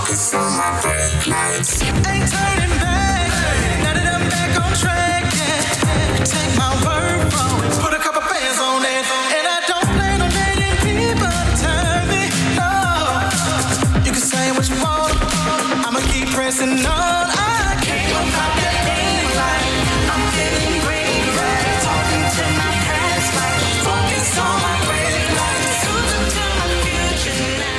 Focus on my brake lights. Ain't turning back. Now that I'm back on track, yeah. Take my word from it. Put a couple bands on it. And I don't plan on letting people turn me. No. You can say what you want. I'ma keep pressing on. I can't go pop that green light. I'm getting green light. Talking to my past life. Focus on my brake lights. Cruising to my future now.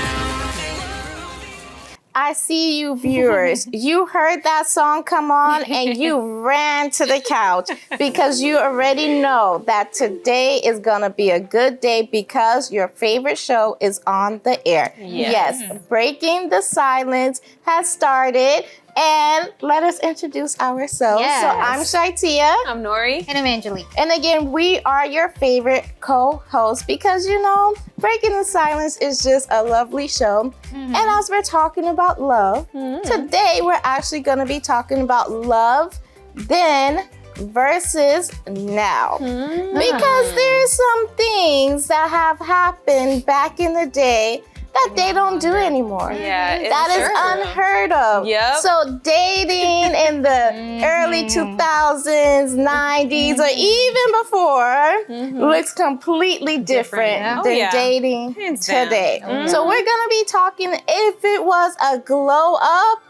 I see you, viewers. You heard that song come on and you ran to the couch because you already know that today is going to be a good day because your favorite show is on the air. Yes, Breaking the Silence has started. And let us introduce ourselves. Yes. So I'm ShyTia. I'm Nori. And I'm Angeli. And again, we are your favorite co-hosts because, you know, Breaking the Silence is just a lovely show. And as we're talking about love, today we're actually going to be talking about love then versus now. Because there's some things that have happened back in the day that they don't do anymore. Yeah, that is unheard of. Yep. So dating in the early 2000s, 90s, or even before looks completely different than dating today. So we're gonna be talking if it was a glow up,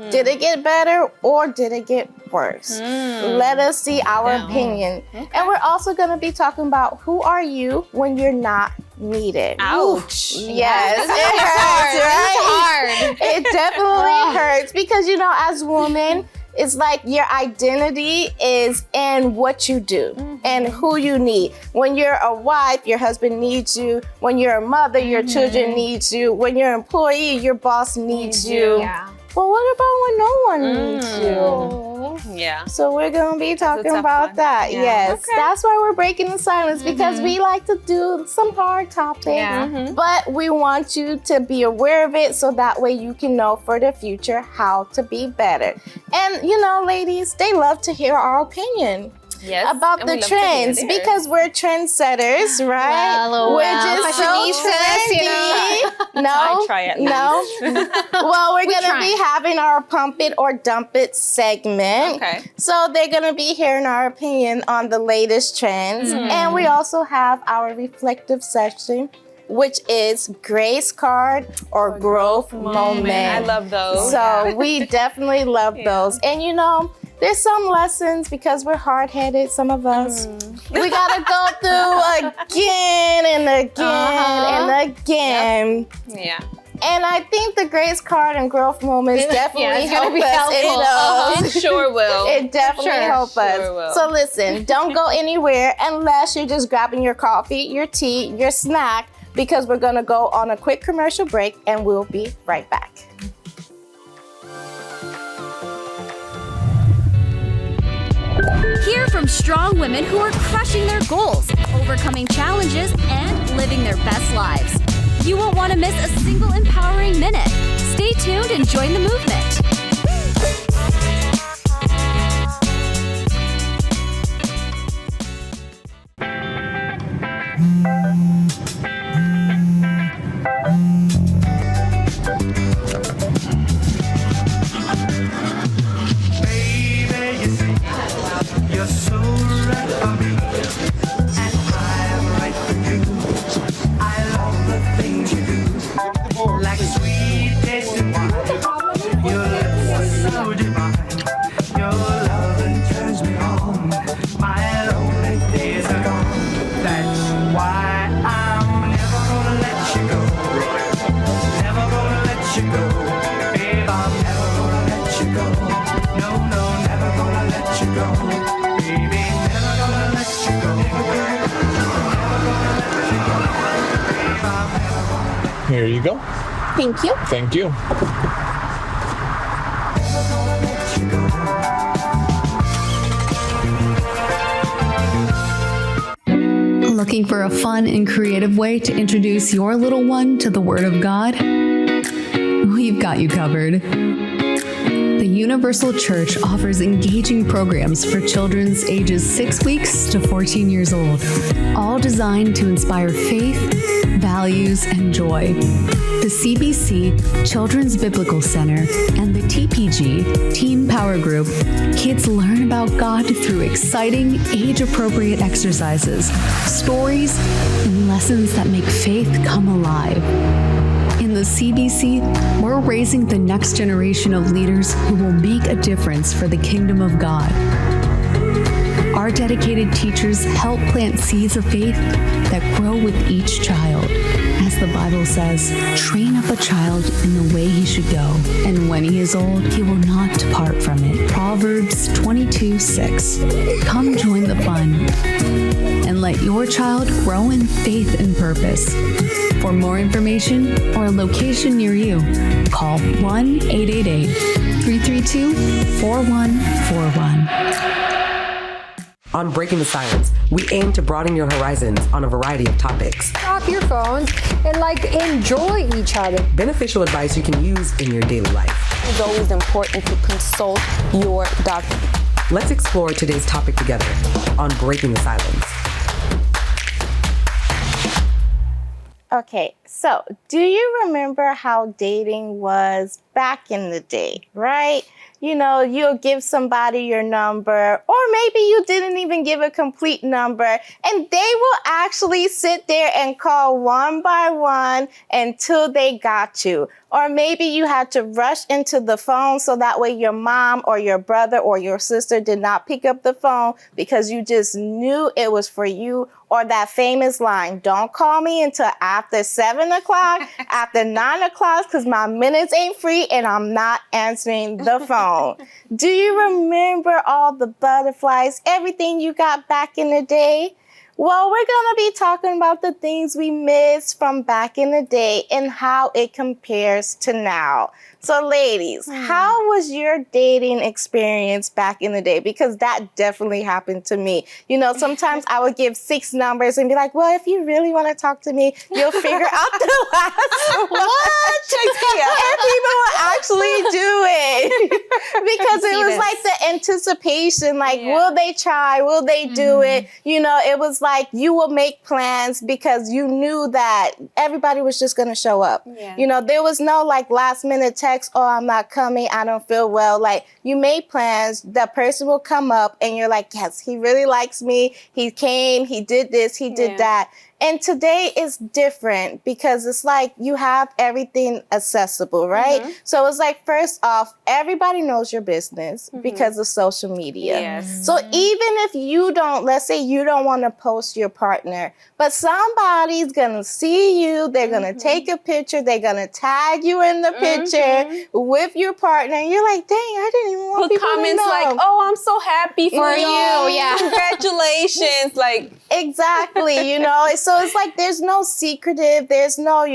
did it get better or did it get worse? Let us see our opinion. And we're also gonna be talking about who are you when you're not needed. Ouch. Yes, it hurts, right? It's hard. It definitely hurts because, you know, as women, it's like your identity is in what you do and who you need. When you're a wife, your husband needs you. When you're a mother, your children needs you. When you're an employee, your boss needs you. Yeah. But what about when no one needs you? Yeah. So we're going to be talking tough about one. that. Yeah. Yes. Okay. That's why we're breaking the silence because we like to do some hard topics. Yeah. But we want you to be aware of it so that way you can know for the future how to be better. And, you know, ladies, they love to hear our opinion. Yes. About and the we love to hear trends theirs. because we're trendsetters, right? Well, we're just so fashionistas, you trendy. No, I try at no. Well, we're gonna try. be having our pump it or dump it segment. Okay. So they're gonna be hearing our opinion on the latest trends, and we also have our reflective session, which is grace card or growth moment. I love those. So we definitely love those, and you know. There's some lessons because we're hard-headed, some of us. We gotta go through again and again and again. Yeah. And I think the grace card and growth moments definitely it's gonna help be us. helpful. It does. It sure will. It definitely helps us. Sure will. So listen, don't go anywhere unless you're just grabbing your coffee, your tea, your snack, because we're gonna go on a quick commercial break and we'll be right back. Hear from strong women who are crushing their goals, overcoming challenges, and living their best lives. You won't want to miss a single empowering minute. Stay tuned and join the movement. You're so right for me, and I'm right for you. I love the things you do, like sweet tasting wine. Your lips are so divine. Your loving turns me on. My lonely days are gone. That's why I'm never gonna let you go. Never gonna let you go, babe. I'm never gonna let you go. No, no, never gonna let you go. Here you go. Thank you. Thank you. Looking for a fun and creative way to introduce your little one to the Word of God? We've got you covered. The Universal Church offers engaging programs for children's ages 6 weeks to 14 years old, all designed to inspire faith, values, and joy. The CBC Children's Biblical Center and the TPG Teen Power Group, kids learn about God through exciting, age-appropriate exercises, stories, and lessons that make faith come alive. In the CBC, we're raising the next generation of leaders who will make a difference for the kingdom of God. Our dedicated teachers help plant seeds of faith that grow with each child. As the Bible says, train up a child in the way he should go, and when he is old, he will not depart from it. Proverbs 22:6. Come join the fun and let your child grow in faith and purpose. For more information or a location near you, call 1-888-332-4141. On Breaking the Silence, we aim to broaden your horizons on a variety of topics. Off your phones and enjoy each other. Beneficial advice you can use in your daily life. It's always important to consult your doctor. Let's explore today's topic together on Breaking the Silence. Okay, so do you remember how dating was back in the day, right? You'll give somebody your number, or maybe you didn't even give a complete number, and they will actually sit there and call one by one until they got you. Or maybe you had to rush into the phone so that way your mom or your brother or your sister did not pick up the phone because you just knew it was for you. Or that famous line, don't call me until after 7 o'clock, after 9 o'clock, because my minutes ain't free and I'm not answering the phone. Do you remember all the butterflies, everything you got back in the day? Well, we're going to be talking about the things we missed from back in the day and how it compares to now. So ladies, how was your dating experience back in the day? Because that definitely happened to me. Sometimes I would give 6 numbers and be like, well, if you really want to talk to me, you'll figure out the last one. What? And people would actually do it. Because it was like the anticipation, will they try? Will they do it? It was like you will make plans because you knew that everybody was just going to show up. Yeah. There was no last minute text, oh, I'm not coming, I don't feel well. You made plans, that person will come up and you're like, yes, he really likes me. He came, he did this, he did that. And today is different because it's you have everything accessible, right? Mm-hmm. So it's first off, everybody knows your business because of social media. Yes. So even if you don't, let's say you don't want to post your partner, but somebody's going to see you, they're going to take a picture, they're going to tag you in the picture with your partner. And you're like, dang, I didn't even want people comments to know. oh, I'm so happy for you. Yeah. Congratulations. Exactly, So it's there's no secretive, there's no,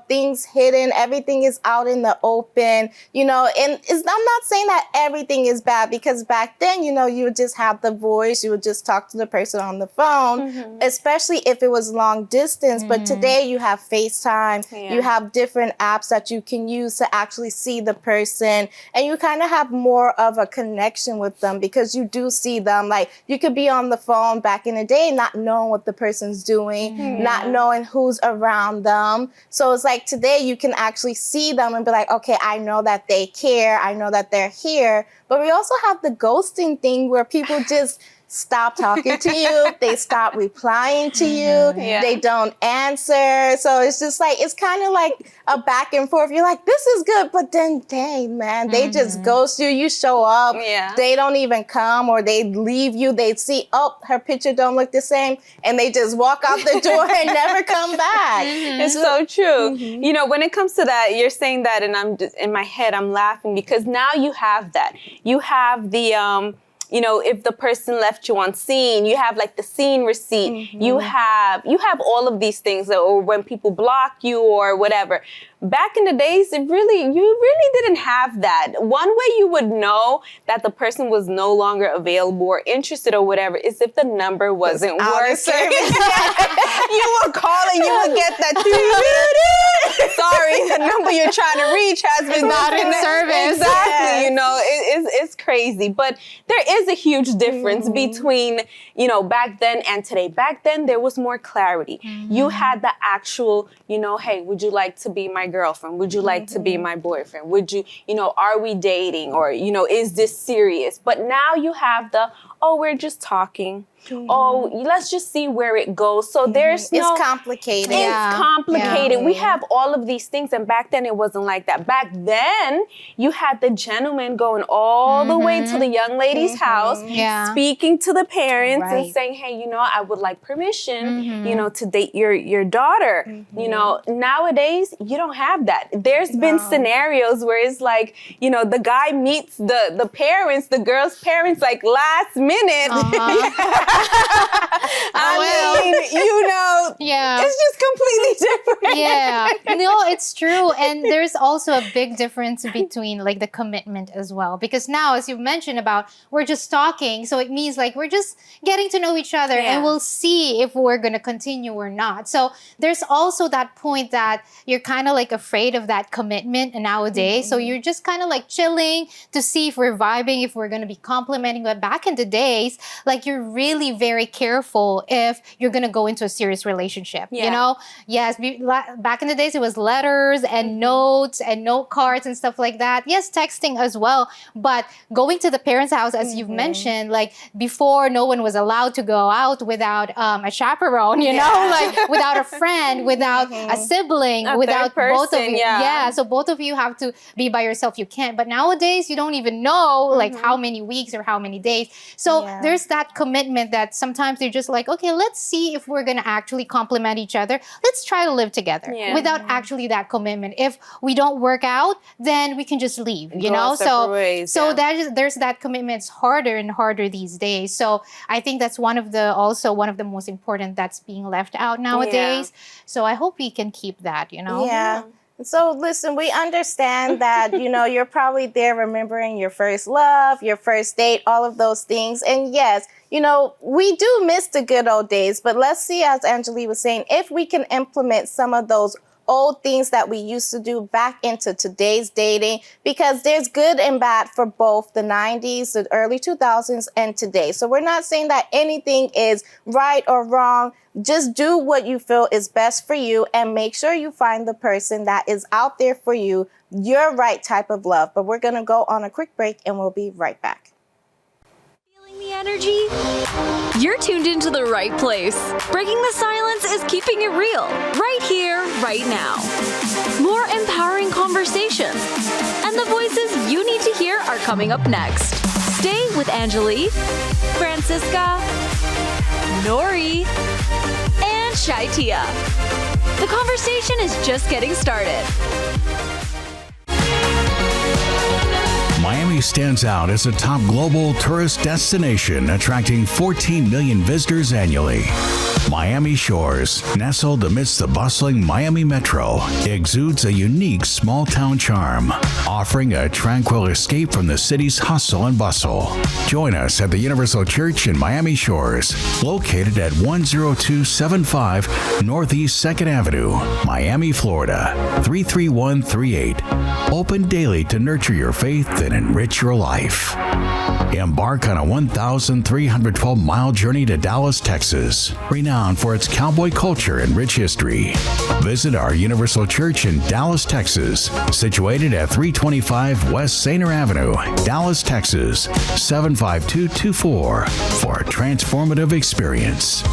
things hidden. Everything is out in the open, and I'm not saying that everything is bad because back then, you would just have the voice, you would just talk to the person on the phone, especially if it was long distance. But today you have FaceTime, you have different apps that you can use to actually see the person, and you kind of have more of a connection with them because you do see them. You could be on the phone back in the day, not knowing what the person's doing, not knowing who's around them. So it's today you can actually see them and be like, okay, I know that they care. I know that they're here. But we also have the ghosting thing where people just stop talking to you. They stop replying to you. Yeah. They don't answer. So it's just it's kind of a back and forth. You're like, this is good. But then, dang, man, they just ghost you. You show up. Yeah. They don't even come, or they leave you. They see, oh, her picture don't look the same. And they just walk out the door and never come back. It's so true. When it comes to that, you're saying that, and I'm just, in my head, I'm laughing because now you have that. You have the, if the person left you unseen, you have the scene receipt. You have all of these things, or when people block you or whatever. Back in the days, you really didn't have that. One way you would know that the person was no longer available or interested or whatever is if the number wasn't working. You would call and you would get that. Sorry, the number you're trying to reach has been not in service. Exactly. It's crazy. But there is a huge difference between, you know, back then and today. Back then, there was more clarity. You had the actual, you know, hey, would you like to be my girlfriend? Would you like to be my boyfriend? Would you, you know, are we dating? Or, you know, is this serious? But now you have the, oh, we're just talking. Oh, let's just see where it goes. So there's no... It's complicated. It's complicated. We have all of these things, and back then it wasn't like that. Back then, you had the gentleman going all the way to the young lady's house, speaking to the parents and saying, hey, you know, I would like permission, you know, to date your daughter. You know, nowadays, you don't have that. There's been scenarios where it's like, you know, the guy meets the parents, the girl's parents, like last minute. I mean, you know, it's just completely different. Yeah, no, it's true. And there's also a big difference between like the commitment as well. Because now, as you mentioned about, we're just talking. So it means like we're just getting to know each other and we'll see if we're going to continue or not. So there's also that point that you're kind of like afraid of that commitment nowadays. So you're just kind of like chilling to see if we're vibing, if we're going to be complimenting. But back in the days, like you're really very careful if you're going to go into a serious relationship, you know? Yes, back in the days, it was letters and notes and note cards and stuff like that. Yes, texting as well. But going to the parents' house, as you've mentioned, like before, no one was allowed to go out without a chaperone, you know? Like without a friend, without a sibling, without both of you. Yeah, so both of you have to be by yourself. You can't. But nowadays, you don't even know like how many weeks or how many days. So there's that commitment that sometimes they're just like, okay, let's see if we're going to actually complement each other. Let's try to live together without actually that commitment. If we don't work out, then we can just leave, you know? So there's that commitment. It's harder and harder these days. So I think that's one of the most important that's being left out nowadays. So I hope we can keep that, you know? Yeah. So listen, we understand that, you know, you're probably there remembering your first love, your first date, all of those things. And yes, you know, we do miss the good old days, but let's see, as Angeli was saying, if we can implement some of those old things that we used to do back into today's dating, because there's good and bad for both the 90s, the early 2000s, and today. So we're not saying that anything is right or wrong. Just do what you feel is best for you and make sure you find the person that is out there for you, your right type of love. But we're going to go on a quick break and we'll be right back. Feeling the energy? You're tuned into the right place. Breaking the silence is keeping it real, right here, right now. More empowering conversations, and the voices you need to hear are coming up next. Stay with Angeli, Francisca, Nori, and ShyTia. The conversation is just getting started. Miami stands out as a top global tourist destination, attracting 14 million visitors annually. Miami Shores, nestled amidst the bustling Miami Metro, exudes a unique small-town charm, offering a tranquil escape from the city's hustle and bustle. Join us at the Universal Church in Miami Shores, located at 10275 Northeast 2nd Avenue, Miami, Florida, 33138. Open daily to nurture your faith and enrich your life. Embark on a 1,312-mile journey to Dallas, Texas, renowned for its cowboy culture and rich history. Visit our Universal Church in Dallas, Texas, situated at 325 West Sainer Avenue, Dallas, Texas, 75224 for a transformative experience.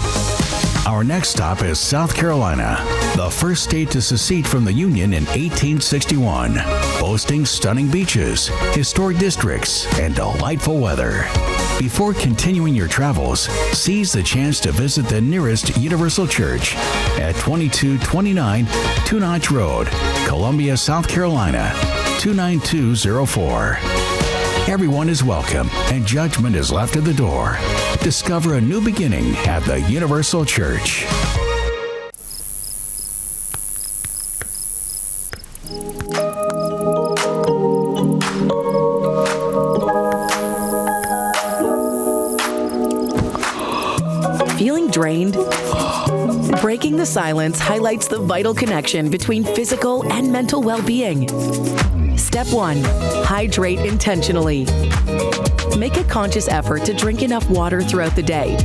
Our next stop is South Carolina, the first state to secede from the Union in 1861, boasting stunning beaches, historic districts, and delightful weather. Before continuing your travels, seize the chance to visit the nearest Universal Church at 2229 Two Notch Road, Columbia, South Carolina, 29204. Everyone is welcome, and judgment is left at the door. Discover a new beginning at the Universal Church. Feeling drained? Breaking the silence highlights the vital connection between physical and mental well-being. Step 1. Hydrate intentionally. Make a conscious effort to drink enough water throughout the day.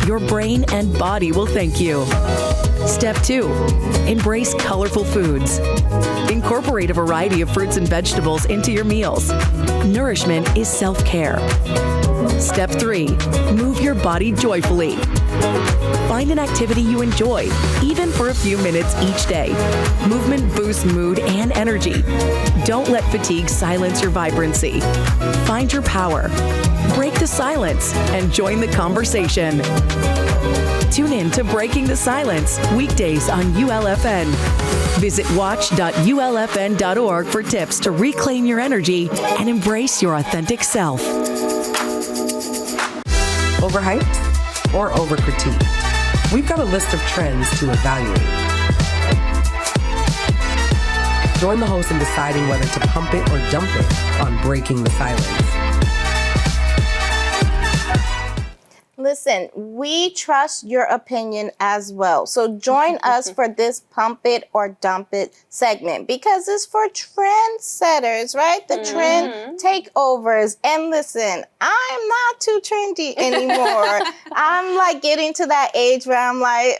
Your brain and body will thank you. Step 2. Embrace colorful foods. Incorporate a variety of fruits and vegetables into your meals. Nourishment is self-care. Step 3. Move your body joyfully. Find an activity you enjoy, even for a few minutes each day. Movement boosts mood and energy. Don't let fatigue silence your vibrancy. Find your power. Break the silence and join the conversation. Tune in to Breaking the Silence, weekdays on ULFN. Visit watch.ulfn.org for tips to reclaim your energy and embrace your authentic self. Overhyped or overcritiqued? We've got a list of trends to evaluate. Join the host in deciding whether to pump it or dump it on Breaking the Silence. Listen, we trust your opinion as well. So join us for this Pump It or Dump It segment because it's for trendsetters, right? The trend takeovers. And listen, I'm not too trendy anymore. I'm like getting to that age where I'm like,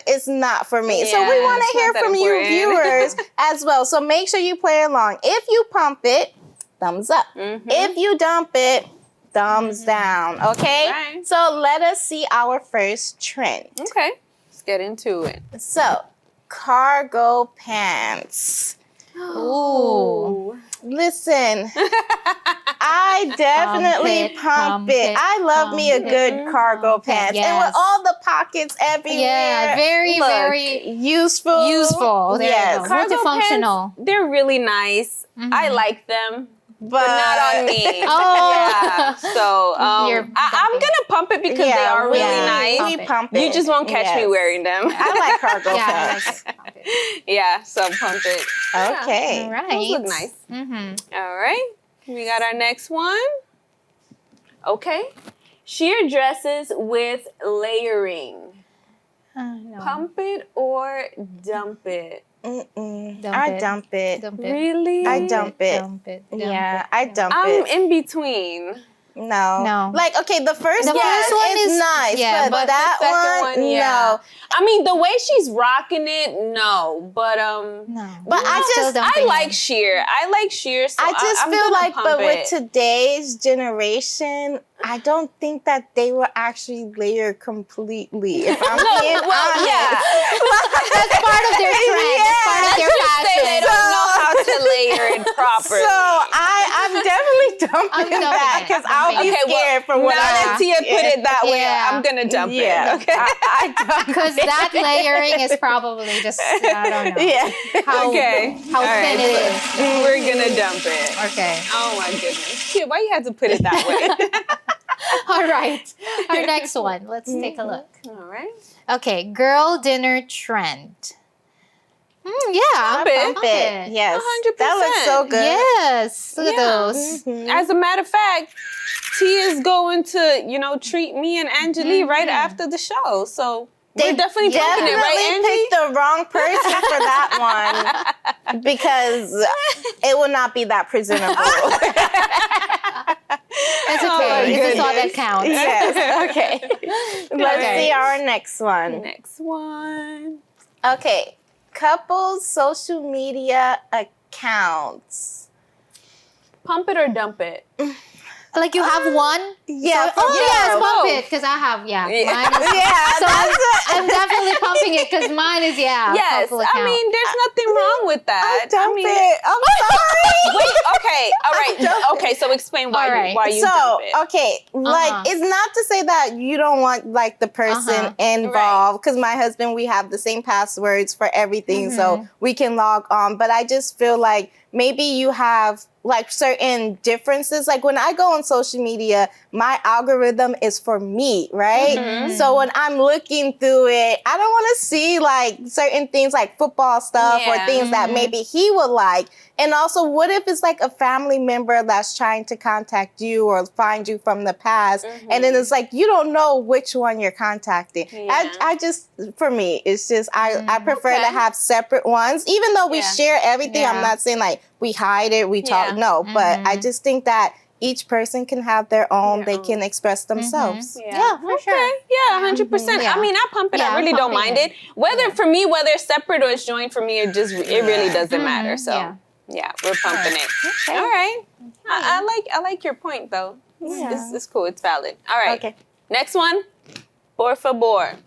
it's not for me. So we want to hear from you viewers as well. So make sure you play along. If you pump it, thumbs up. If you dump it, thumbs down, okay? Right. So let us see our first trend. Okay, let's get into it. So, cargo pants. Ooh. Listen, I definitely pump it. I love me a good cargo pants. Yes. And with all the pockets everywhere. Yeah, very useful. useful. There you go. Multifunctional. They're really nice. I like them. But not on me. Oh. Yeah. So I'm gonna pump it because they are really nice. We pump it. You just won't catch me wearing them. I like cargo pants. Yeah, so pump it. Okay. All right. Those look nice. All right. We got our next one. Okay. Sheer dresses with layering. No. Pump it or dump it? I dump it. Really? I dump it. Yeah, I dump it. I'm in between. No. Like, okay, the first one is nice, yeah, but the that second one, no. I mean, the way she's rocking it, no. But no. But I like sheer. I like sheer. So I just I'm feel gonna like, pump but it. with today's generation, I don't think that they will actually layer completely. If I'm being honest. Yeah. That's part of their trend. That's part of their Let's just say they fashion. don't know how to layer it properly. So I'm definitely dumping that because I'll be scared for what now that Tia put it that way, Yeah. I'm gonna dump it. Okay. I dump Because that layering is probably just, I don't know. Yeah. How thin it is. We're gonna dump it. Okay. Oh my goodness. Tia, why you had to put it that way? All right. Our next one. Let's take a look. All right. Okay. Girl dinner trend. Yeah. Pump it. Yes. 100%. That looks so good. Yes. Look at those. As a matter of fact, Tia's going to, treat me and Angeli right after the show. So we're definitely pumping it, right, Angie? Picked the wrong person for that one because it will not be that presentable. That's okay. This is all that counts. Yes. Okay. Let's see our next one. Next one. Okay. Couples social media accounts. Pump it or dump it? Like you have one? Yeah. So, yes, pump it. Because I have, mine is, so I'm definitely pumping it because mine is, Yes. couple account. I mean, there's nothing wrong with that. Dump it. I'm sorry. Wait, okay. All right. Okay, so explain why you dump it. Okay, like it's not to say that you don't want like the person involved because my husband, we have the same passwords for everything so we can log on, but I just feel like maybe you have like certain differences. Like when I go on social media, my algorithm is for me, right? So when I'm looking through it, I don't want to see like certain things like football stuff or things that maybe he would like. And also, what if it's like a family member that's trying to contact you or find you from the past, and then it's like you don't know which one you're contacting. I just, for me, it's just I prefer to have separate ones, even though we share everything. I'm not saying like like we hide it, we talk. No, but I just think that each person can have their own. They can express themselves. Yeah, for sure. Yeah, 100%. I mean, I pump it. I really don't mind it. Whether for me, whether it's separate or it's joined, for me, it really doesn't matter. So yeah, we're pumping it. Okay. All right. I like your point though. It's cool. It's valid. All right. Okay. Next one. Por favor.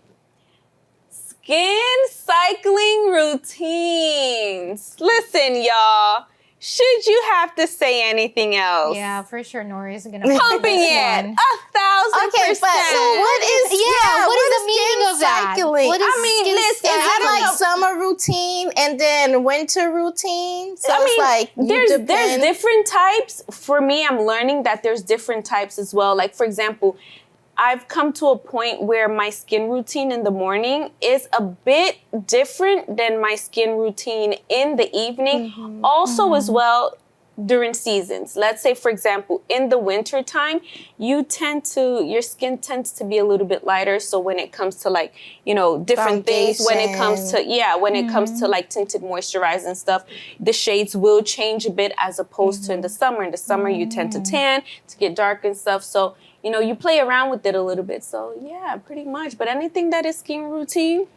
Skin cycling routines. Listen, y'all. Should you have to say anything else? Yeah, for sure. Nori is gonna pumping it 1,000%. Okay, but so what is what is the meaning of that? Cycling? What is is it like summer routine and then winter routine? So it's like there's different types. For me, I'm learning that there's different types as well. Like for example, I've come to a point where my skin routine in the morning is a bit different than my skin routine in the evening. Also as well during seasons. Let's say, for example, in the winter time, your skin tends to be a little bit lighter. So when it comes to like, different things, when it comes to like tinted moisturizer and stuff, the shades will change a bit as opposed to in the summer. In the summer, you tend to tan, to get dark and stuff. So, you play around with it a little bit. So yeah, pretty much. But anything that is skin routine,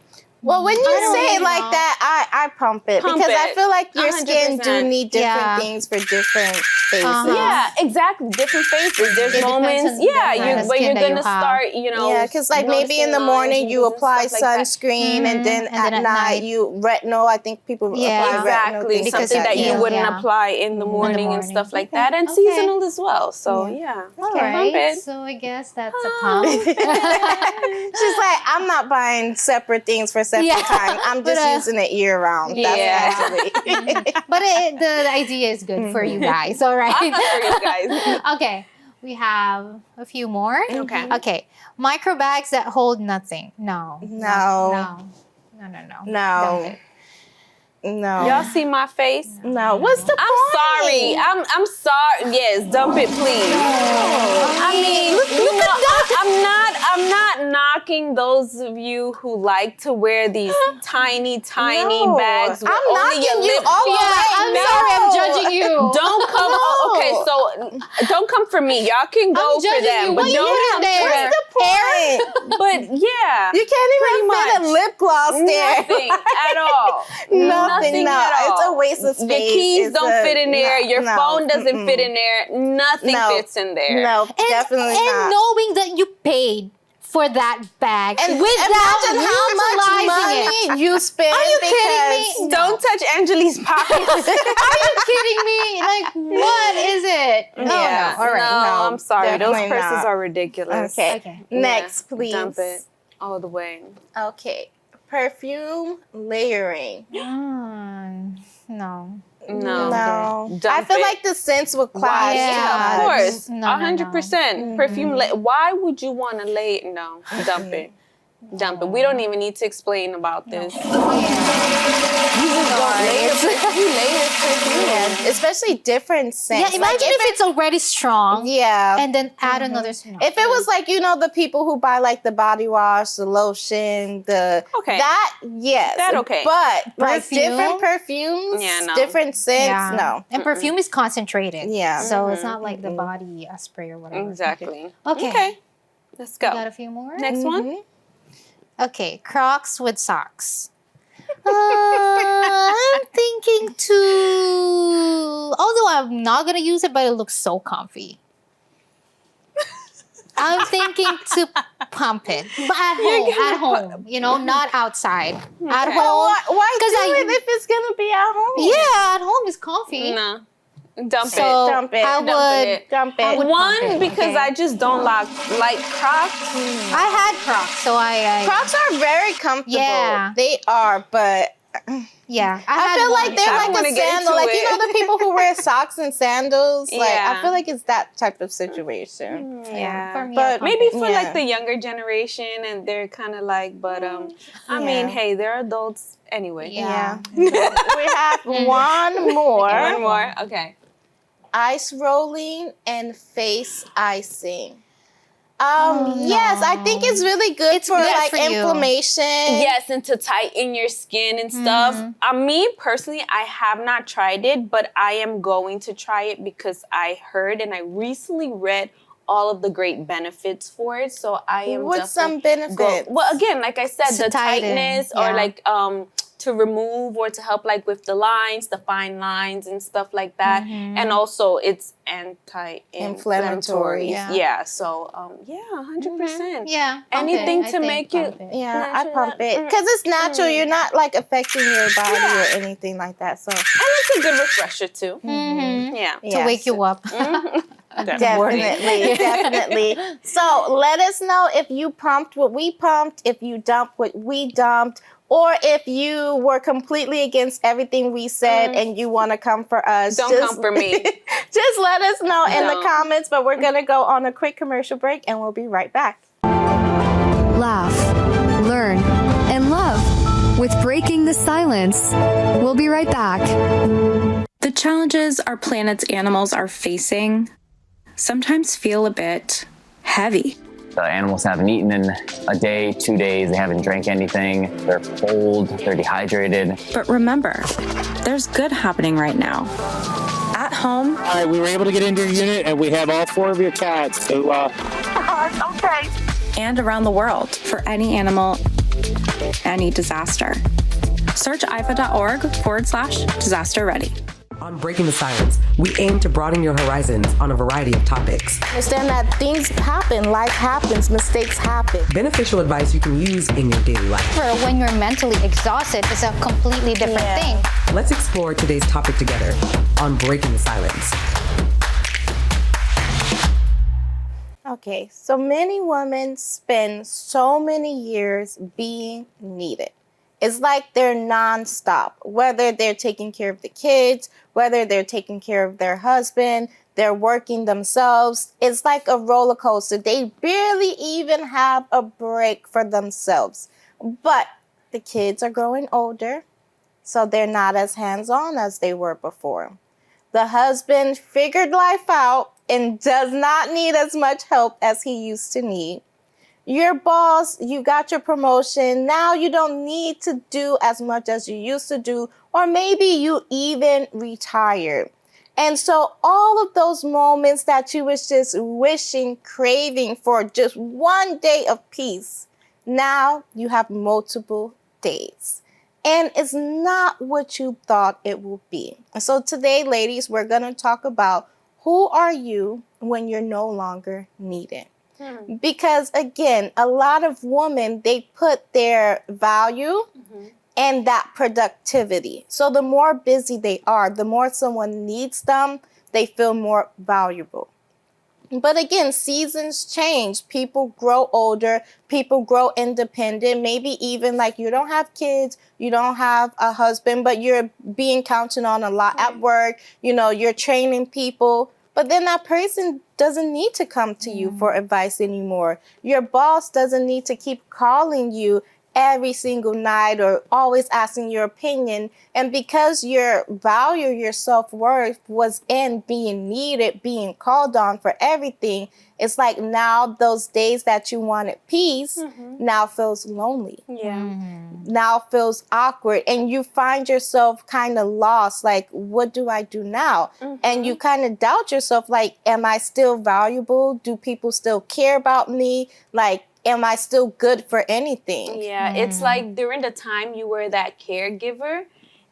well, when you say it like that, I pump it because I feel like your 100%. Skin do need different things for different phases. Yeah, exactly. Different phases. There's moments, where you're gonna start, Yeah, because like maybe in the morning you apply sunscreen, and then at night you retinol. I think people apply retinol. Exactly. Something that you wouldn't apply in the morning and stuff like that, and seasonal as well. So All right. So I guess that's a pump. She's like, I'm not buying separate things for separate time. I'm just using it year round. That's actually. But the idea is good for you guys. All right. For you guys. Okay. We have a few more. Okay. Micro bags that hold nothing. No. Y'all see my face? No. What's the point? I'm sorry. Yes, dump it, please. I mean, I'm not knocking those of you who like to wear these tiny bags with I'm only your knocking you lip. all the way. I'm sorry, I'm judging you. Don't come. Okay, so don't come for me. Y'all can go for them, but don't come for What's the point? But yeah, you can't even fit a lip gloss there. Nothing at all. Nothing at all. It's a waste of space. Your keys don't fit in there. Your phone doesn't fit in there. Nothing fits in there. No, definitely not. And knowing that you paid for that bag and without imagine how much money you spend. Are you kidding me? Don't touch Angeli's pockets. Are you kidding me? Like, what is it? All right. No, I'm sorry. Those purses are ridiculous. Okay. Next, please. Dump it all the way. Okay. Perfume layering. No. I feel like the scents would clash. Yeah, of course. 100%. Perfume. Why would you want to lay it? No. Dump it. Dump it. We don't even need to explain about this. You just don't layer perfume. Especially different scents. Yeah, imagine if it's already strong. Yeah. And then add another scent. If it was like, the people who buy like the body wash, the lotion, that, yes. That okay. But like different perfumes, different scents, no. And perfume is concentrated. Yeah. So it's not like the body spray or whatever. Exactly. Okay. Let's go. We got a few more? Next one. Okay, Crocs with socks. I'm thinking although I'm not going to use it, but it looks so comfy. I'm thinking to pump it, but at home, not outside. At home. Why do it if it's going to be at home? Yeah, at home is comfy. No. Dump it. Dump it. Dump it. One, because I just don't like Crocs. I had Crocs, so Crocs are very comfortable. Yeah. They are, but... Yeah. I feel like they're like a sandal. Like, the people who wear socks and sandals? Like, I feel like it's that type of situation. Yeah. For me, but maybe for like the younger generation, and they're kind of like, but I mean, hey, they're adults anyway. Yeah. We have one more. One more. Okay. Ice rolling and face icing. Yes, I think it's really good for good like for you. inflammation. Yes, and to tighten your skin and stuff. Me personally, I have not tried it, but I am going to try it because I heard and I recently read all of the great benefits for it. So I am What's some benefits? Well, again, like I said, To the tighten, tightness yeah. or like to remove or to help like with the lines, the fine lines and stuff like that. And also it's anti-inflammatory. Yeah. So 100%. Yeah. Anything I to think make you pump it. Yeah, I pump it because it's natural. You're not like affecting your body or anything like that. So and it's a good refresher too. Yeah. To wake you up. Definitely. So let us know if you pumped what we pumped, if you dumped what we dumped, or if you were completely against everything we said and you want to come for us. Don't come for me. Just let us know in the comments, but we're going to go on a quick commercial break and we'll be right back. Laugh, learn, and love with Breaking the Silence. We'll be right back. The challenges our planet's animals are facing sometimes feel a bit heavy. The animals haven't eaten in a day, 2 days. They haven't drank anything. They're cold. They're dehydrated. But remember, there's good happening right now. At home. All right, we were able to get into your unit, and we have all 4 of your cats. So, Okay. And around the world for any animal, any disaster. Search ifa.org/disaster ready. On Breaking the Silence, we aim to broaden your horizons on a variety of topics. Understand that things happen, life happens, mistakes happen. Beneficial advice you can use in your daily life. For when you're mentally exhausted, it's a completely different thing. Let's explore today's topic together on Breaking the Silence. Okay, so many women spend so many years being needed. It's like they're nonstop, whether they're taking care of the kids, whether they're taking care of their husband, they're working themselves. It's like a roller coaster. They barely even have a break for themselves. But the kids are growing older, so they're not as hands-on as they were before. The husband figured life out and does not need as much help as he used to need. Your boss, you got your promotion. Now you don't need to do as much as you used to do, or maybe you even retired. And so all of those moments that you was just wishing, craving for just one day of peace, now you have multiple days. And it's not what you thought it would be. And so today, ladies, we're going to talk about who are you when you're no longer needed. Because again, a lot of women, they put their value in that productivity. So the more busy they are, the more someone needs them, they feel more valuable. But again, seasons change. People grow older. People grow independent. Maybe even like you don't have kids, you don't have a husband, but you're being counted on a lot at work. You know, you're training people. But then that person doesn't need to come to you for advice anymore. Your boss doesn't need to keep calling you every single night or always asking your opinion. And because your value, your self-worth was in being needed, being called on for everything, it's like now those days that you wanted peace now feels lonely. Now feels awkward. And you find yourself kind of lost. Like, what do I do now? And you kind of doubt yourself. Like, am I still valuable? Do people still care about me? Like, am I still good for anything? Yeah, it's like during the time you were that caregiver,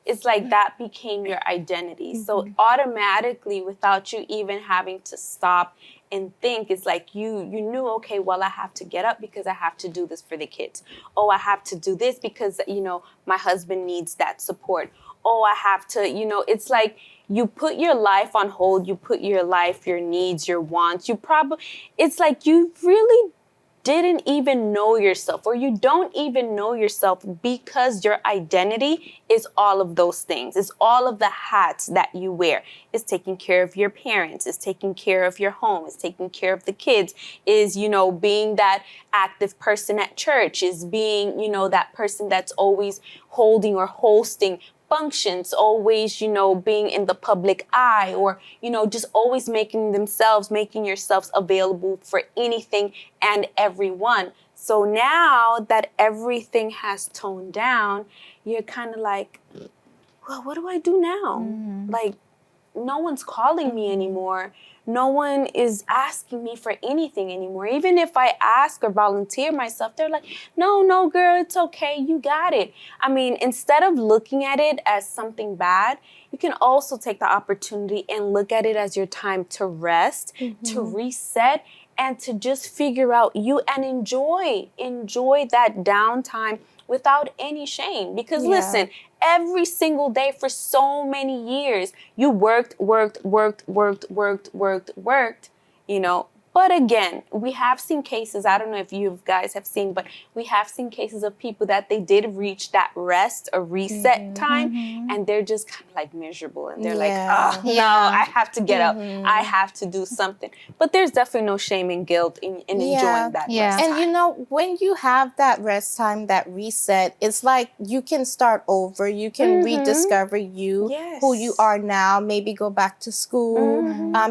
it's like that became your identity. So automatically, without you even having to stop and think, it's like you knew, okay, well, I have to get up because I have to do this for the kids. Oh, I have to do this because, you know, my husband needs that support. Oh, I have to, you know, it's like you put your life on hold. You put your life, your needs, your wants. It's like you really didn't even know yourself, or you don't even know yourself because your identity is all of those things. It's all of the hats that you wear. It's taking care of your parents. It's taking care of your home. It's taking care of the kids. Is, you know, being that active person at church. Is being, you know, that person that's always holding or hosting functions, always, being in the public eye, or, just always making yourselves available for anything and everyone. So now that everything has toned down, you're kind of like, well, what do I do now? Like, no one's calling me anymore. No one is asking me for anything anymore. Even if I ask or volunteer myself, they're like, no, girl, it's okay. You got it. I mean, instead of looking at it as something bad, you can also take the opportunity and look at it as your time to rest, to reset, and to just figure out you and enjoy that downtime without any shame. Because listen, every single day for so many years, you worked, But again, we have seen cases, I don't know if you guys have seen, but we have seen cases of people that they did reach that rest or reset time, and they're just kind of like miserable, and they're like, oh, no, I have to get up. I have to do something. But there's definitely no shame and guilt in enjoying that rest time. And when you have that rest time, that reset, it's like you can start over. You can rediscover who you are now, maybe go back to school.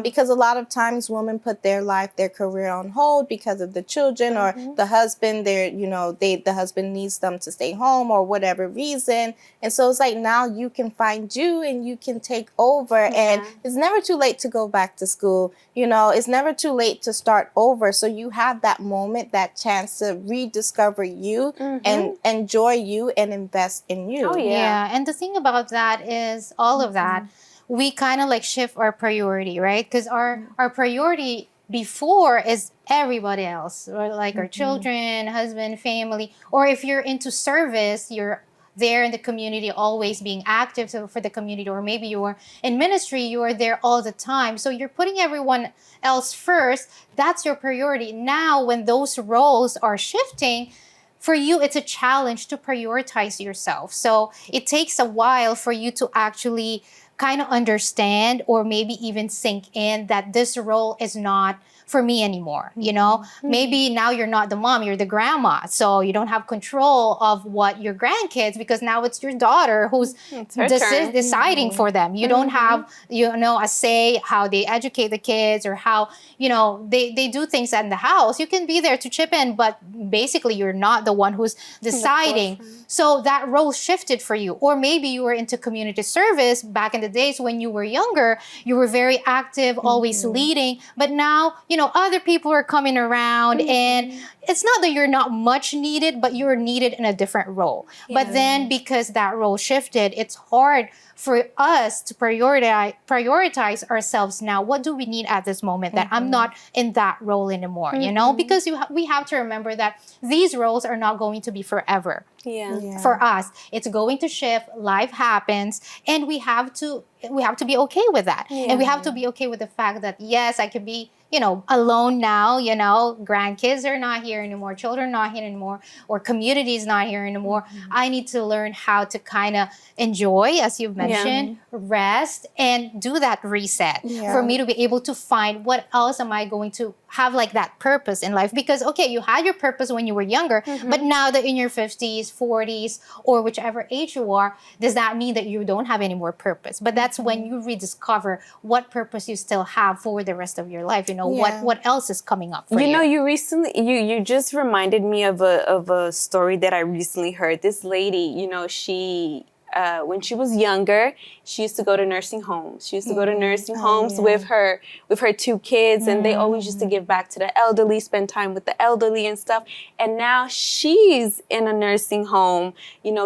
Because a lot of times women put their career on hold because of the children or the husband. The husband needs them to stay home or whatever reason. And so it's like now you can find you and you can take over. And it's never too late to go back to school. It's never too late to start over. So you have that moment, that chance to rediscover you and enjoy you and invest in you. Oh, yeah. And the thing about that is all of that, we kind of like shift our priority, right? Because our priority before is everybody else, or like our children, husband, family, or if you're into service, you're there in the community, always being active for the community, or maybe you're in ministry, you are there all the time. So you're putting everyone else first. That's your priority. Now, when those roles are shifting, for you, it's a challenge to prioritize yourself. So it takes a while for you to actually kind of understand or maybe even sink in that this role is not for me anymore. Maybe now you're not the mom, you're the grandma. So you don't have control of what your grandkids, because now it's your daughter who's deciding for them. You don't have, a say how they educate the kids or how, they do things in the house. You can be there to chip in, but basically you're not the one who's deciding. So that role shifted for you. Or maybe you were into community service back in the days when you were younger. You were very active, always leading. But now, other people are coming around, and it's not that you're not much needed, but you're needed in a different role. But then because that role shifted, it's hard for us to prioritize ourselves now. What do we need at this moment that I'm not in that role anymore, Because we have to remember that these roles are not going to be forever. For us, it's going to shift, life happens, and we have to be okay with that. And we have to be okay with the fact that, yes, I could be, alone now, grandkids are not here anymore, children are not here anymore, or community is not here anymore. I need to learn how to kind of enjoy, as you've mentioned, rest, and do that reset for me to be able to find what else am I going to have like that purpose in life. Because, okay, you had your purpose when you were younger, but now that in your 50s, 40s, or whichever age you are, does that mean that you don't have any more purpose? But that's when you rediscover what purpose you still have for the rest of your life. What else is coming up for you? You recently, you just reminded me of a story that I recently heard. This lady, she, when she was younger, she used to go to nursing homes. She used to go to nursing homes with her 2 kids, and they always used to give back to the elderly, spend time with the elderly and stuff. And now she's in a nursing home.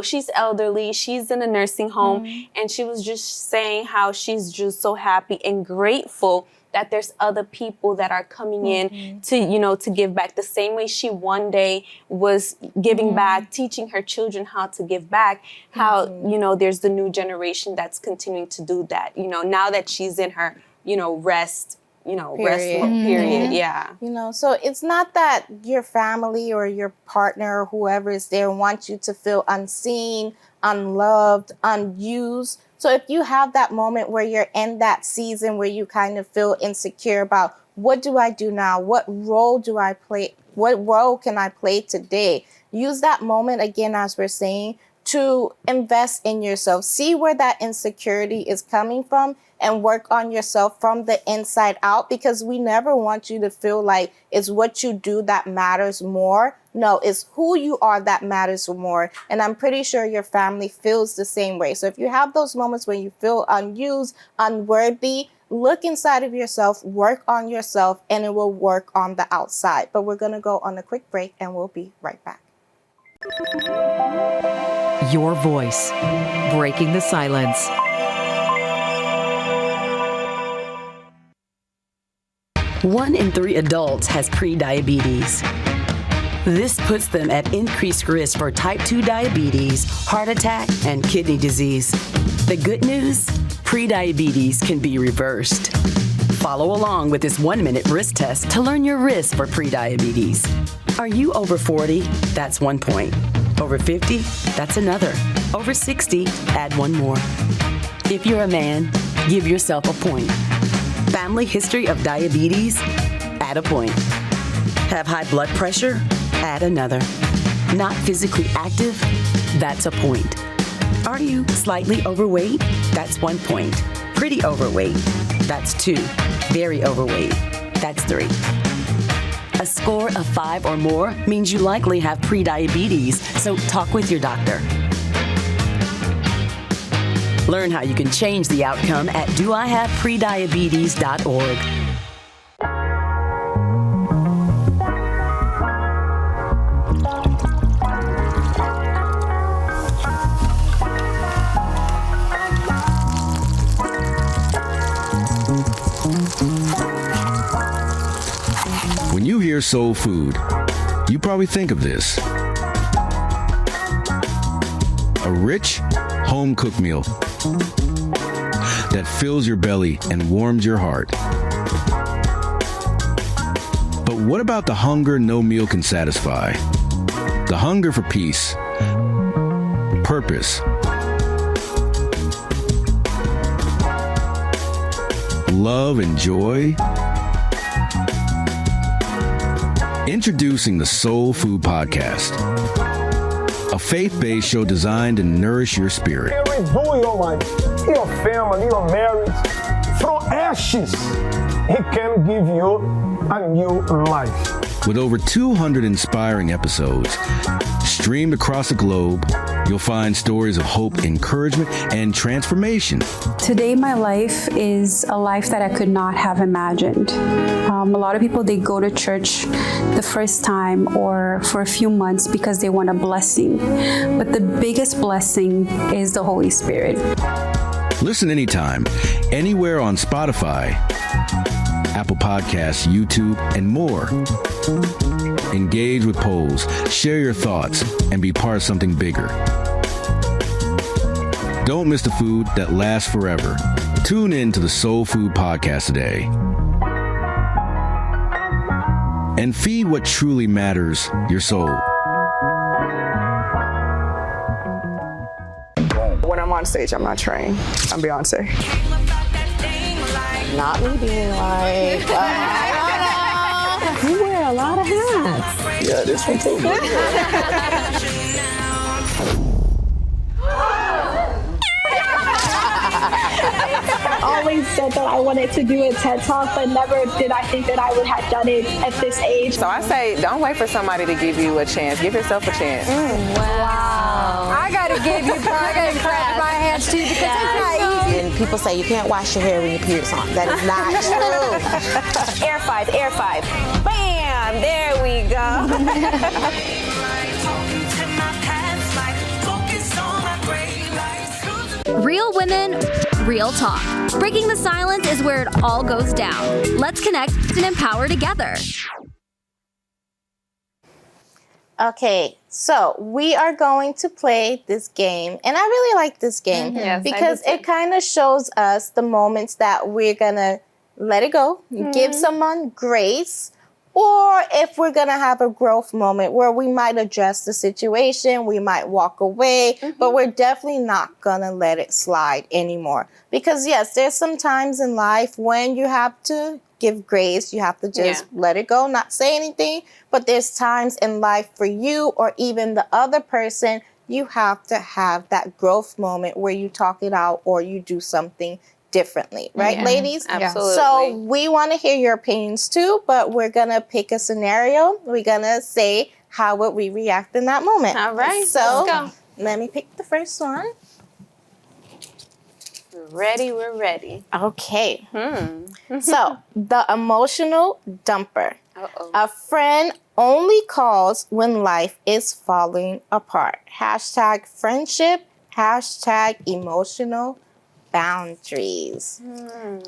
She's elderly. She's in a nursing home, and she was just saying how she's just so happy and grateful that there's other people that are coming in to give back the same way she one day was giving back, teaching her children how to give back, how, there's the new generation that's continuing to do that, now that she's in her, rest period. So it's not that your family or your partner or whoever is there wants you to feel unseen, unloved, unused. So if you have that moment where you're in that season where you kind of feel insecure about what do I do now? What role do I play? What role can I play today? Use that moment again, as we're saying, to invest in yourself. See where that insecurity is coming from and work on yourself from the inside out, because we never want you to feel like it's what you do that matters more. No, it's who you are that matters more. And I'm pretty sure your family feels the same way. So if you have those moments when you feel unused, unworthy, look inside of yourself, work on yourself, and it will work on the outside. But we're going to go on a quick break and we'll be right back. Your voice, breaking the silence. One in 3 adults has prediabetes. This puts them at increased risk for type 2 diabetes, heart attack, and kidney disease. The good news? Prediabetes can be reversed. Follow along with this 1-minute risk test to learn your risk for prediabetes. Are you over 40? That's 1 point. Over 50? That's another. Over 60? Add 1 more. If you're a man, give yourself a point. Family history of diabetes? Add a point. Have high blood pressure? Add another. Not physically active? That's a point. Are you slightly overweight? That's 1 point. Pretty overweight? That's 2. Very overweight? That's 3. A score of 5 or more means you likely have prediabetes, so talk with your doctor. Learn how you can change the outcome at doihaveprediabetes.org. When you hear soul food, you probably think of this. A rich, home-cooked meal that fills your belly and warms your heart. But what about the hunger no meal can satisfy? The hunger for peace, purpose, love, and joy? Introducing the Soul Food Podcast, a faith-based show designed to nourish your spirit. Redo your life, your family, your marriage. From ashes, He can give you a new life. With over 200 inspiring episodes streamed across the globe, you'll find stories of hope, encouragement, and transformation. Today, my life is a life that I could not have imagined. A lot of people, they go to church the first time or for a few months because they want a blessing. But the biggest blessing is the Holy Spirit. Listen anytime, anywhere on Spotify, Apple Podcasts, YouTube, and more. Engage with polls, share your thoughts, and be part of something bigger. Don't miss the food that lasts forever. Tune in to the Soul Food Podcast today. And feed what truly matters, your soul. When I'm on stage, I'm not trained. I'm Beyonce. Not me being like, you wear a lot of hats. Yeah, this one too. Always said that I wanted to do a TED Talk, but never did I think that I would have done it at this age. So I say, don't wait for somebody to give you a chance. Give yourself a chance. Wow. I gotta clap my hands too, because it's not easy. And people say you can't wash your hair when your period's on. That is not true. Air 5, Air 5. Bam! There we go. Real women, real talk. Breaking the silence is where it all goes down. Let's connect and empower together. Okay, so we are going to play this game, and I really like this game because it kind of shows us the moments that we're gonna let it go, give someone grace, or if we're gonna have a growth moment where we might address the situation, we might walk away, but we're definitely not gonna let it slide anymore. Because yes, there's some times in life when you have to give grace, you have to just let it go, not say anything, but there's times in life for you or even the other person you have to have that growth moment where you talk it out or you do something differently, right, ladies? Absolutely. So we want to hear your opinions too, but we're going to pick a scenario. We're going to say how would we react in that moment. All right, so let's go. Let me pick the first one. We're ready. Okay. So, the emotional dumper. A friend only calls when life is falling apart. Hashtag friendship. Hashtag emotional boundaries.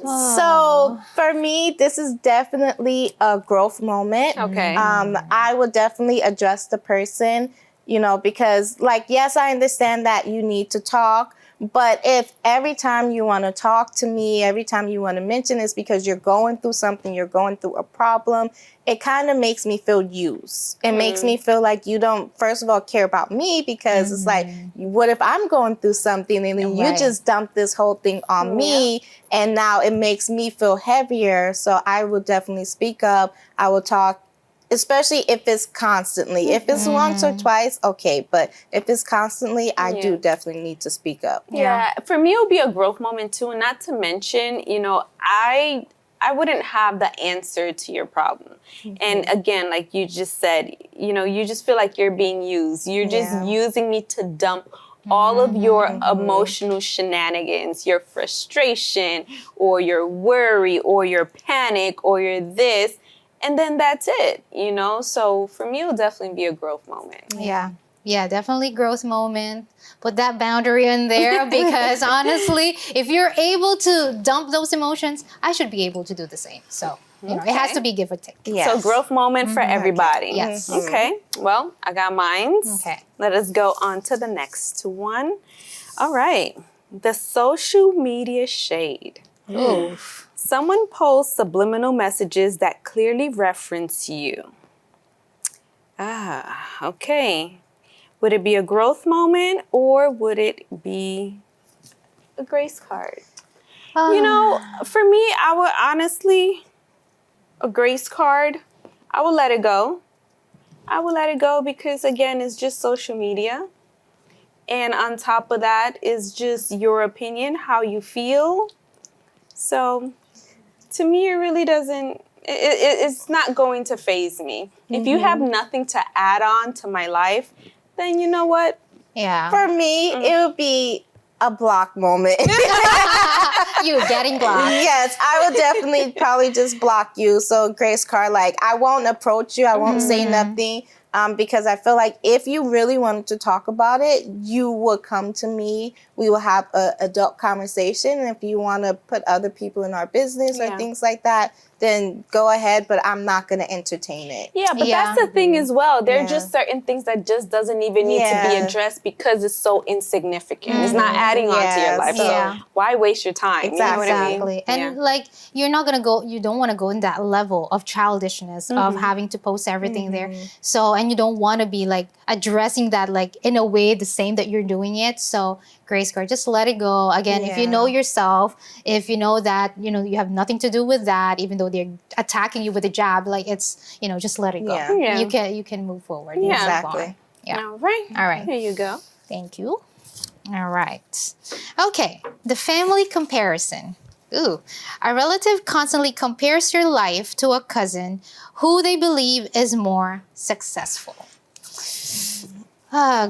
So, for me, this is definitely a growth moment. Okay. I would definitely address the person, because, yes, I understand that you need to talk. But if every time you want to talk to me, every time you want to mention this because you're going through something, you're going through a problem, it kind of makes me feel used. It makes me feel like you don't, first of all, care about me because it's like, what if I'm going through something and then you just dump this whole thing on me and now it makes me feel heavier. So I will definitely speak up. I will talk. Especially if it's constantly. If it's once or twice, okay. But if it's constantly, I do definitely need to speak up. Yeah. For me, it would be a growth moment too. And not to mention, I wouldn't have the answer to your problem. And again, like you just said, you just feel like you're being used. You're just using me to dump all of your emotional shenanigans, your frustration, or your worry, or your panic, or your this. And then that's it, So for me, it'll definitely be a growth moment. Yeah, definitely growth moment. Put that boundary in there because honestly, if you're able to dump those emotions, I should be able to do the same. So, it has to be give or take. So growth moment for everybody. Yes. Okay. Well, I got mine. Okay. Let us go on to the next one. All right. The social media shade. Oof. Someone posts subliminal messages that clearly reference you. Okay. Would it be a growth moment or would it be a grace card? For me, I would honestly, a grace card, I would let it go. I would let it go because, again, it's just social media. And on top of that is just your opinion, how you feel. So to me, it really doesn't, it's not going to faze me. If you have nothing to add on to my life, then you know what? Yeah. For me, it would be a block moment. You getting blocked. Yes, I would definitely probably just block you. So Grace Carr, I won't approach you. I won't say nothing. Because I feel like if you really wanted to talk about it, you would come to me. We will have an adult conversation. And if you want to put other people in our business or things like that, then go ahead. But I'm not going to entertain it. Yeah, but that's the thing as well. There are just certain things that just doesn't even need to be addressed because it's so insignificant. It's not adding on to your life. So why waste your time? Exactly. You know what I mean? And you're not going to go, you don't want to go in that level of childishness of having to post everything there. So, and you don't want to be addressing that in a way the same that you're doing it. So Grace Card, just let it go. Again, if you know yourself, if you know that, you have nothing to do with that, even though they're attacking you with a jab, it's, just let it go. Yeah. You can move forward. Yeah, exactly. Yeah. All right. Here you go. Thank you. All right. Okay. The family comparison. Ooh. A relative constantly compares your life to a cousin who they believe is more successful.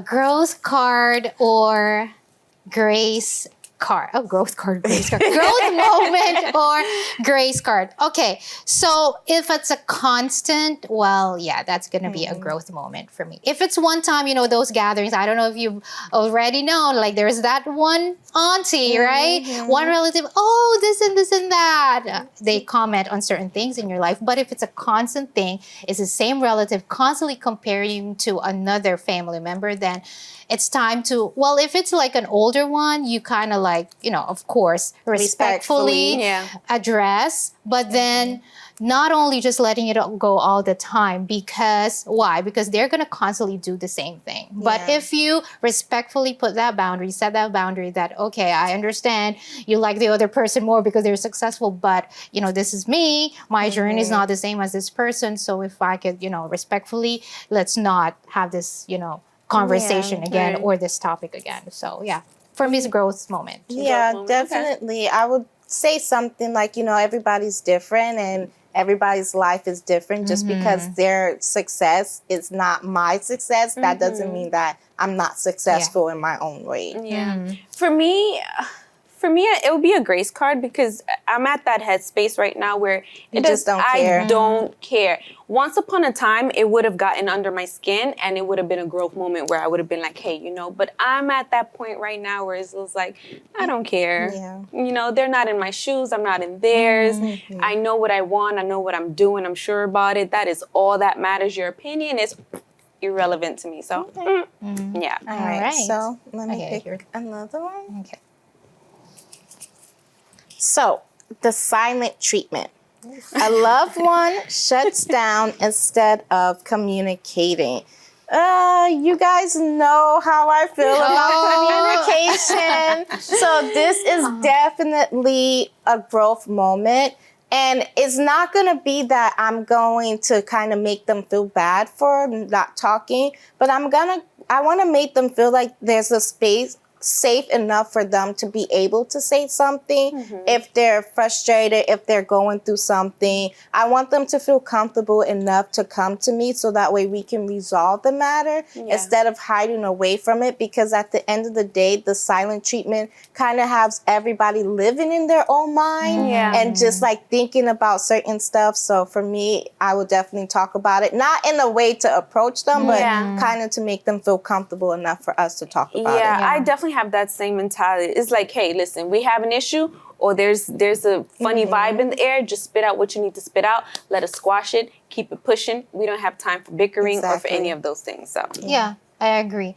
Growth card or grace card. Oh, growth card, grace card. Growth moment or grace card. Okay, so if it's a constant, well, yeah, that's going to be a growth moment for me. If it's one time, those gatherings, I don't know if you've already known, there's that one auntie, right? One relative, oh, this and that. They comment on certain things in your life. But if it's a constant thing, it's the same relative constantly comparing you to another family member, then it's time to, if it's an older one, you kind of of course, respectfully address, but then not only just letting it go all the time because, why? Because they're going to constantly do the same thing. But if you respectfully put that boundary, set that boundary that, okay, I understand you like the other person more because they're successful, but, this is me, my journey is not the same as this person. So if I could, respectfully, let's not have this, conversation again or this topic again. So yeah, for me, it's a growth moment. Yeah, definitely. I would say something like, everybody's different and everybody's life is different. Just because their success is not my success, that doesn't mean that I'm not successful in my own way. Yeah. For me, it would be a grace card because I'm at that headspace right now where You just don't care. I don't care. Once upon a time, it would have gotten under my skin and it would have been a growth moment where I would have been like, hey, but I'm at that point right now where it's like, I don't care. Yeah. They're not in my shoes. I'm not in theirs. I know what I want. I know what I'm doing. I'm sure about it. That is all that matters. Your opinion is irrelevant to me. So, yeah. All right. So let me pick another one. Okay. So, the silent treatment. A loved one shuts down instead of communicating. You guys know how I feel about communication. So this is definitely a growth moment. And it's not going to be that I'm going to kind of make them feel bad for not talking, but I want to make them feel like there's a space safe enough for them to be able to say something. If they're frustrated, if they're going through something, I want them to feel comfortable enough to come to me so that way we can resolve the matter instead of hiding away from it, because at the end of the day, the silent treatment kind of has everybody living in their own mind and just like thinking about certain stuff. So for me, I would definitely talk about it, not in a way to approach them, but kind of to make them feel comfortable enough for us to talk about it. I definitely have that same mentality. It's like, hey, listen, we have an issue or there's a funny vibe in the air. Just spit out what you need to spit out. Let us squash it. Keep it pushing. We don't have time for bickering or for any of those things. So yeah, I agree.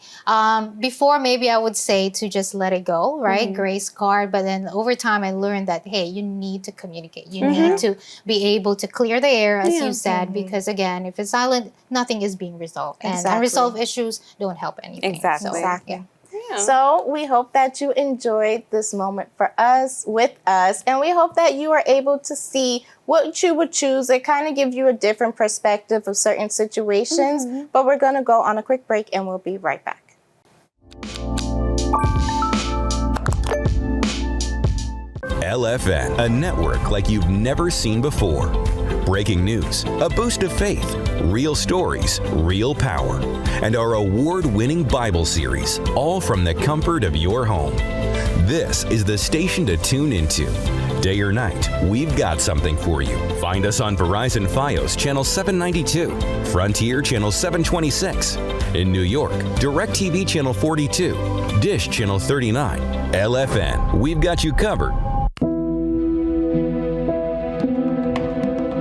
Before, maybe I would say to just let it go, right? Grace card. But then over time, I learned that, hey, you need to communicate. You need to be able to clear the air, as you said, because again, if it's silent, nothing is being resolved. And unresolved issues don't help anything. Exactly. So, yeah. So we hope that you enjoyed this moment with us, and we hope that you are able to see what you would choose. It kind of gives you a different perspective of certain situations, but we're going to go on a quick break and we'll be right back. LFN, a network like you've never seen before. Breaking news, a boost of faith, real stories, real power, and our award-winning Bible series, all from the comfort of your home. This is the station to tune into. Day or night, we've got something for you. Find us on Verizon Fios Channel 792, Frontier Channel 726. In New York, DirecTV Channel 42, Dish Channel 39. LFN, we've got you covered.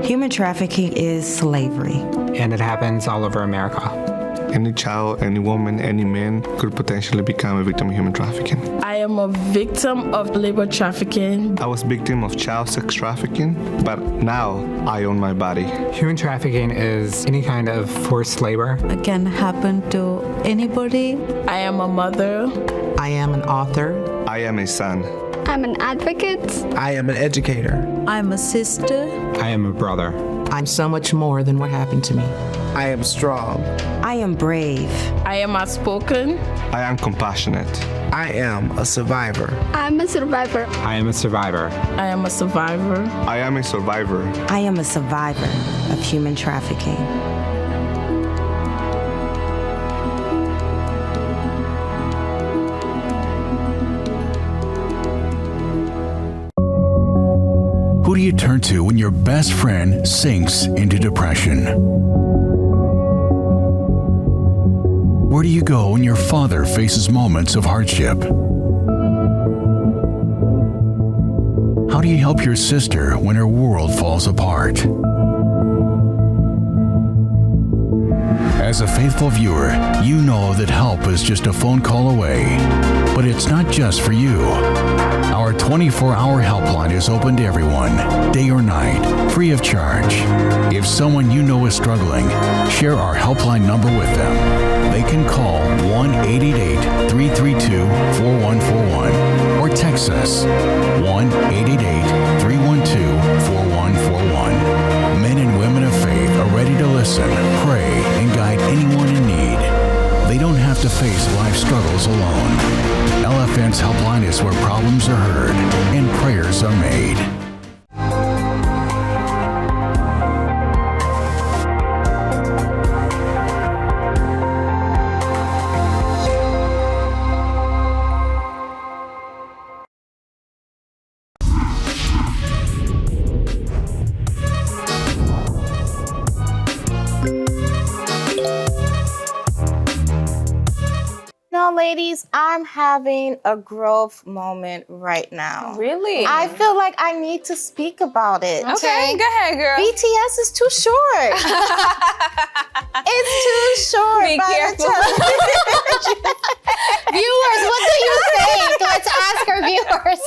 Human trafficking is slavery. And it happens all over America. Any child, any woman, any man could potentially become a victim of human trafficking. I am a victim of labor trafficking. I was a victim of child sex trafficking, but now I own my body. Human trafficking is any kind of forced labor. It can happen to anybody. I am a mother. I am an author. I am a son. I'm an advocate. I am an educator. I'm a sister. I am a brother. I'm so much more than what happened to me. I am strong. I am brave. I am outspoken. I am compassionate. I am a survivor. I'm a survivor. I am a survivor. I am a survivor. I am a survivor. I am a survivor of human trafficking. Who do you turn to when your best friend sinks into depression? Where do you go when your father faces moments of hardship? How do you help your sister when her world falls apart? As a faithful viewer, you know that help is just a phone call away. But it's not just for you. Our 24-hour helpline is open to everyone, day or night, free of charge. If someone you know is struggling, share our helpline number with them. They can call 1-888-332-4141 or text us 1-888-312-4141. Men and women of faith are ready to listen, pray, and guide anyone in need. They don't have to face life struggles alone. LFN's helpline is where problems are heard and prayers are made. Ladies, I'm having a growth moment right now. Really? I feel like I need to speak about it. Okay, go ahead, girl. BTS is too short. It's too short. Be careful. Viewers, what do you think? Let's ask our viewers.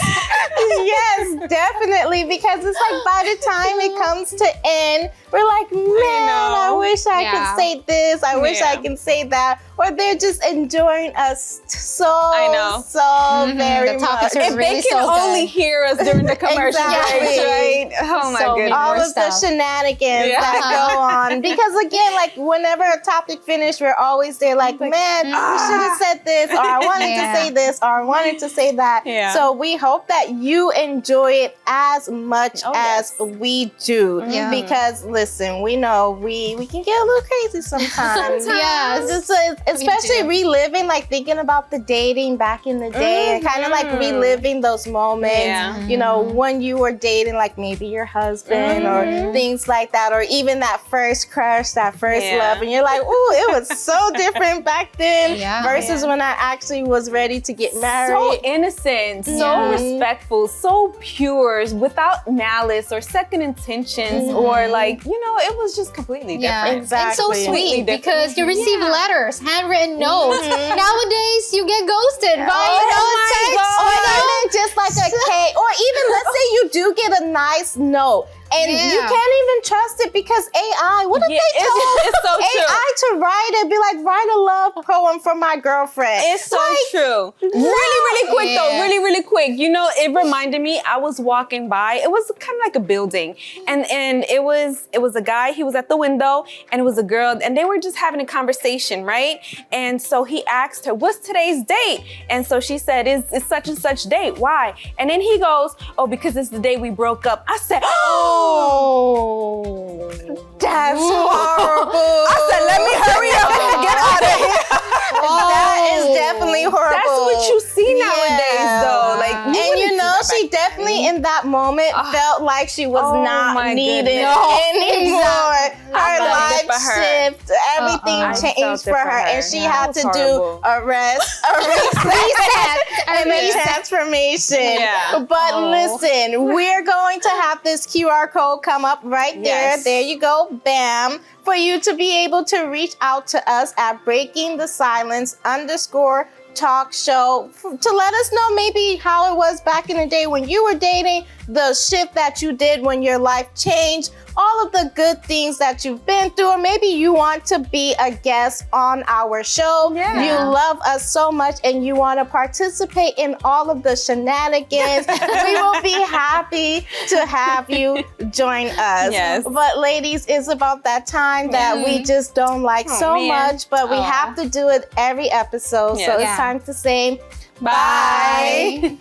Yes, definitely, because it's like by the time it comes to end, we're like, man, I wish I could say this. I wish I can say that. Or they're just enjoying us so very much. If they can only hear us during the commercial breaks, right? Oh my goodness. All of the shenanigans that go on. Because again, like whenever a topic finished, we're always there like, man, we should have said this, or I wanted to say this, or I wanted to say that. Yeah. So we hope that you enjoy it as much as we do. Yeah. Because listen, we know we can get a little crazy sometimes. Especially reliving, like thinking about the dating back in the day, and kind of like reliving those moments, you know, when you were dating like maybe your husband or things like that, or even that first crush, that first love, and you're like, ooh, it was so different back then versus when I actually was ready to get married. So innocent, so respectful, so pure, without malice or second intentions, or like, you know, it was just completely different. Exactly. And so sweet because you receive letters, handwritten notes. Nowadays, you get ghosted by, text. Or even just like a cake. Or even, let's say you do get a nice note. And you can't even trust it because AI, what if they told AI to write it, be like, write a love poem for my girlfriend? It's so true. Really quick though, really quick. You know, it reminded me, I was walking by, it was kind of like a building. And it was a guy, he was at the window, and it was a girl, and they were just having a conversation, right? And so he asked her, what's today's date? And so she said, it's such and such date. Why? And then he goes, oh, because it's the day we broke up. I said, oh, that's horrible. I said, let me hurry up and get out of here. That is definitely horrible. That's what you see nowadays, though. Like, and you know, she definitely in that moment felt like she was not needed anymore. Her life shift, everything changed for her, and she had to do a reset, and a transformation. But listen, we're going to have this QR code come up right there. There you go, bam. For you to be able to reach out to us at breakingthesilence_talk show to let us know maybe how it was back in the day when you were dating, the shift that you did when your life changed, all of the good things that you've been through, or maybe you want to be a guest on our show. You love us so much and you want to participate in all of the shenanigans. We will be happy to have you join us. But ladies, it's about that time that we just don't like much, but we have to do it every episode. So it's time to say bye.